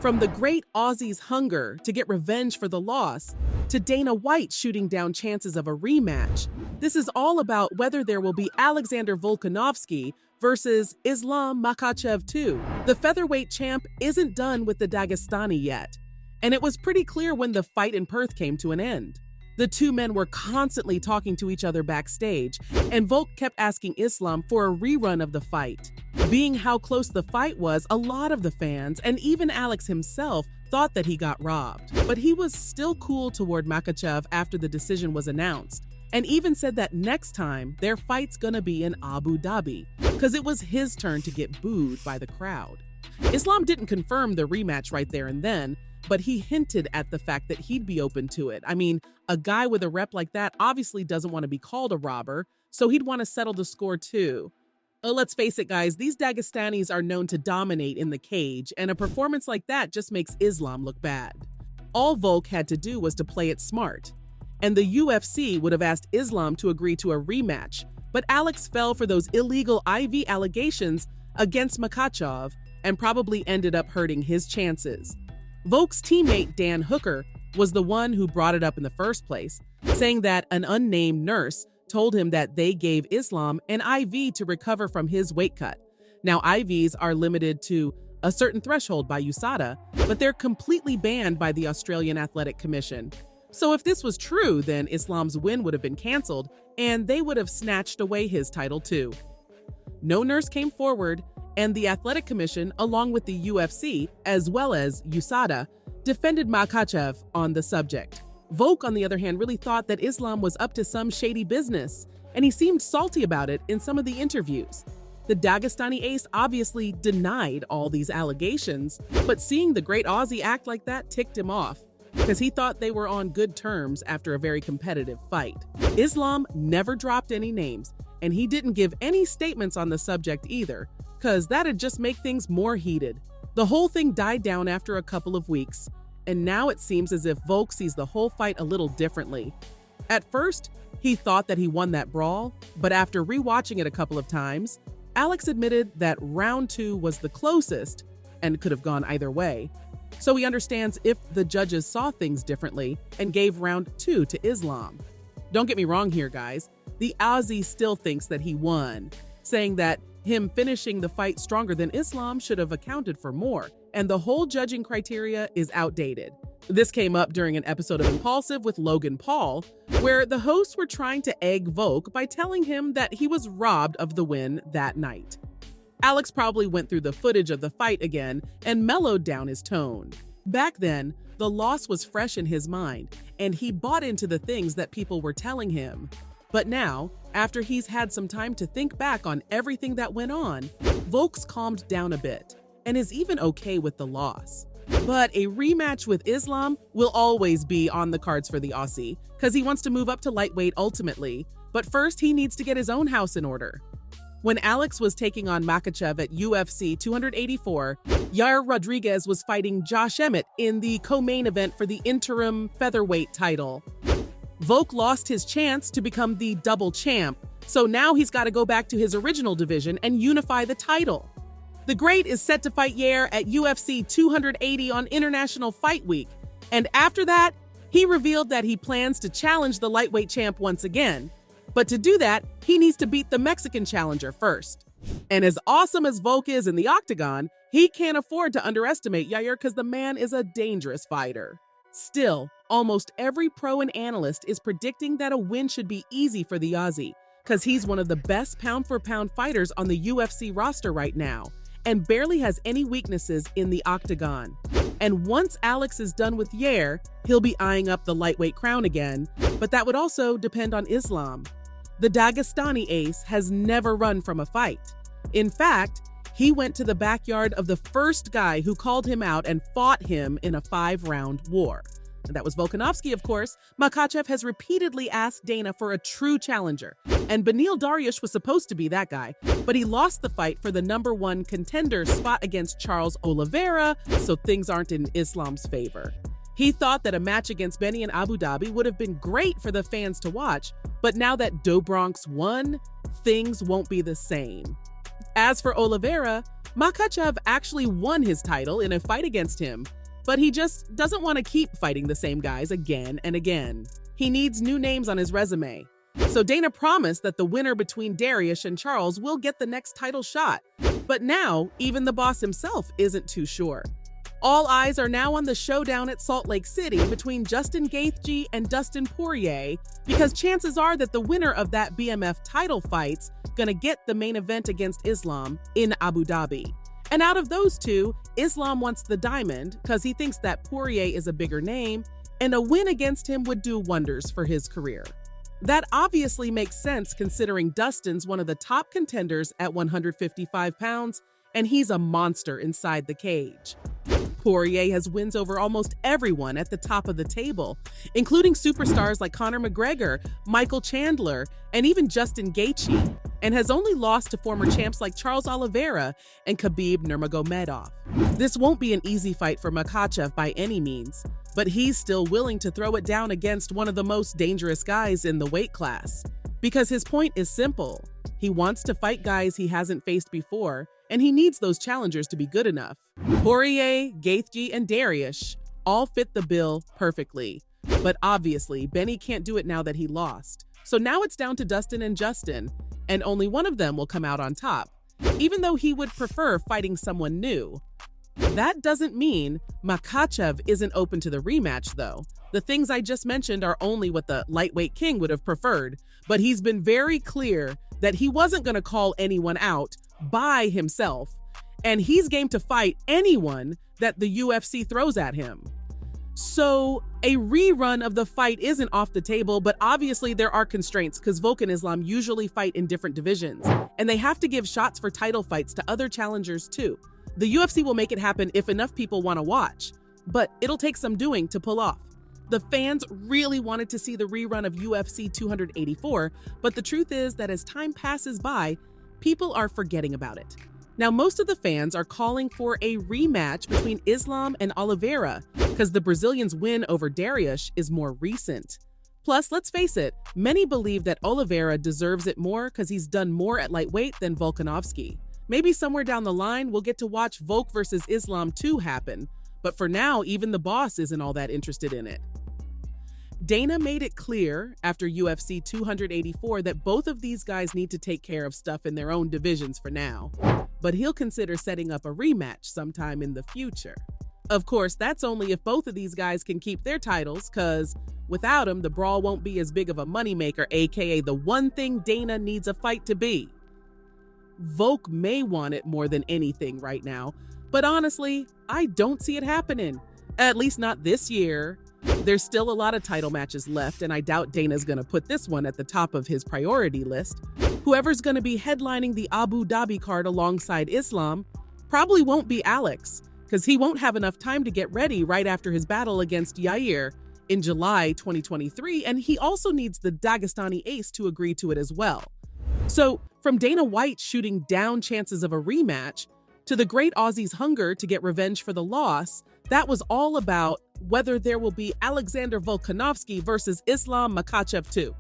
From the great Aussie's hunger to get revenge for the loss, to Dana White shooting down chances of a rematch, this is all about whether there will be Alexander Volkanovski versus Islam Makhachev 2. The featherweight champ isn't done with the Dagestani yet, and it was pretty clear when the fight in Perth came to an end. The two men were constantly talking to each other backstage, and Volk kept asking Islam for a rerun of the fight. Being how close the fight was, a lot of the fans, and even Alex himself, thought that he got robbed. But he was still cool toward Makhachev after the decision was announced, and even said that next time, their fight's gonna be in Abu Dhabi, because it was his turn to get booed by the crowd. Islam didn't confirm the rematch right there and then, but he hinted at the fact that he'd be open to it. I mean, a guy with a rep like that obviously doesn't want to be called a robber, so he'd want to settle the score too. Let's face it, guys, these Dagestanis are known to dominate in the cage, and a performance like that just makes Islam look bad. All Volk had to do was to play it smart, and the UFC would have asked Islam to agree to a rematch, but Alex fell for those illegal IV allegations against Makhachev and probably ended up hurting his chances. Volk's teammate Dan Hooker was the one who brought it up in the first place, saying that an unnamed nurse told him that they gave Islam an IV to recover from his weight cut. Now, IVs are limited to a certain threshold by USADA, but they're completely banned by the Australian Athletic Commission. So if this was true, then Islam's win would have been canceled, and they would have snatched away his title too. No nurse came forward, and the Athletic Commission, along with the UFC, as well as USADA, defended Makhachev on the subject. Volk, on the other hand, really thought that Islam was up to some shady business, and he seemed salty about it in some of the interviews. The Dagestani ace obviously denied all these allegations, but seeing the great Aussie act like that ticked him off, because he thought they were on good terms after a very competitive fight. Islam never dropped any names, and he didn't give any statements on the subject either, because that'd just make things more heated. The whole thing died down after a couple of weeks, and now it seems as if Volk sees the whole fight a little differently. At first, he thought that he won that brawl, but after rewatching it a couple of times, Alex admitted that round 2 was the closest and could have gone either way. So he understands if the judges saw things differently and gave round 2 to Islam. Don't get me wrong here, guys. The Aussie still thinks that he won, saying that him finishing the fight stronger than Islam should have accounted for more, and the whole judging criteria is outdated. This came up during an episode of Impulsive with Logan Paul, where the hosts were trying to egg Volk by telling him that he was robbed of the win that night. Alex probably went through the footage of the fight again and mellowed down his tone. Back then, the loss was fresh in his mind, and he bought into the things that people were telling him. But now, after he's had some time to think back on everything that went on, Volk's calmed down a bit and is even okay with the loss. But a rematch with Islam will always be on the cards for the Aussie, because he wants to move up to lightweight ultimately, but first he needs to get his own house in order. When Alex was taking on Makhachev at UFC 284, Yair Rodriguez was fighting Josh Emmett in the co-main event for the interim featherweight title. Volk lost his chance to become the double champ, so now he's got to go back to his original division and unify the title. The Great is set to fight Yair at UFC 280 on International Fight Week, and after that, he revealed that he plans to challenge the lightweight champ once again. But to do that, he needs to beat the Mexican challenger first. And as awesome as Volk is in the octagon, he can't afford to underestimate Yair because the man is a dangerous fighter. Still, almost every pro and analyst is predicting that a win should be easy for the Aussie, because he's one of the best pound-for-pound fighters on the UFC roster right now, and barely has any weaknesses in the octagon. And once Alex is done with Yair, he'll be eyeing up the lightweight crown again, but that would also depend on Islam. The Dagestani ace has never run from a fight. In fact, he went to the backyard of the first guy who called him out and fought him in a 5-round war. That was Volkanovski, of course. Makhachev has repeatedly asked Dana for a true challenger, and Beneil Dariush was supposed to be that guy, but he lost the fight for the #1 contender spot against Charles Oliveira, so things aren't in Islam's favor. He thought that a match against Benny in Abu Dhabi would have been great for the fans to watch, but now that Do Bronx won, things won't be the same. As for Oliveira, Makhachev actually won his title in a fight against him, but he just doesn't want to keep fighting the same guys again and again. He needs new names on his resume. So Dana promised that the winner between Dariush and Charles will get the next title shot. But now, even the boss himself isn't too sure. All eyes are now on the showdown at Salt Lake City between Justin Gaethje and Dustin Poirier, because chances are that the winner of that BMF title fight's gonna get the main event against Islam in Abu Dhabi. And out of those two, Islam wants the diamond because he thinks that Poirier is a bigger name, and a win against him would do wonders for his career. That obviously makes sense considering Dustin's one of the top contenders at 155 pounds, and he's a monster inside the cage. Poirier has wins over almost everyone at the top of the table, including superstars like Conor McGregor, Michael Chandler, and even Justin Gaethje, and has only lost to former champs like Charles Oliveira and Khabib Nurmagomedov. This won't be an easy fight for Makhachev by any means, but he's still willing to throw it down against one of the most dangerous guys in the weight class. Because his point is simple. He wants to fight guys he hasn't faced before, and he needs those challengers to be good enough. Poirier, Gaethje, and Dariush all fit the bill perfectly. But obviously, Benny can't do it now that he lost. So now it's down to Dustin and Justin, and only one of them will come out on top, even though he would prefer fighting someone new. That doesn't mean Makhachev isn't open to the rematch, though. The things I just mentioned are only what the lightweight king would have preferred, but he's been very clear that he wasn't going to call anyone out by himself, and he's game to fight anyone that the UFC throws at him. So a rerun of the fight isn't off the table, but obviously there are constraints because Volk and Islam usually fight in different divisions, and they have to give shots for title fights to other challengers too. The UFC will make it happen if enough people want to watch, but it'll take some doing to pull off. The fans really wanted to see the rerun of UFC 284, but the truth is that as time passes by, people are forgetting about it. Now, most of the fans are calling for a rematch between Islam and Oliveira because the Brazilian's win over Dariush is more recent. Plus, let's face it, many believe that Oliveira deserves it more because he's done more at lightweight than Volkanovski. Maybe somewhere down the line, we'll get to watch Volk versus Islam 2 happen, but for now, even the boss isn't all that interested in it. Dana made it clear after UFC 284 that both of these guys need to take care of stuff in their own divisions for now, but he'll consider setting up a rematch sometime in the future. Of course, that's only if both of these guys can keep their titles, because without them, the brawl won't be as big of a moneymaker, aka the one thing Dana needs a fight to be. Volk may want it more than anything right now, but honestly, I don't see it happening. At least not this year. There's still a lot of title matches left, and I doubt Dana's gonna put this one at the top of his priority list. Whoever's gonna be headlining the Abu Dhabi card alongside Islam probably won't be Alex, because he won't have enough time to get ready right after his battle against Yair in July 2023, and he also needs the Dagestani ace to agree to it as well. So, from Dana White shooting down chances of a rematch to the great Aussie's hunger to get revenge for the loss, that was all about whether there will be Alexander Volkanovski versus Islam Makhachev 2.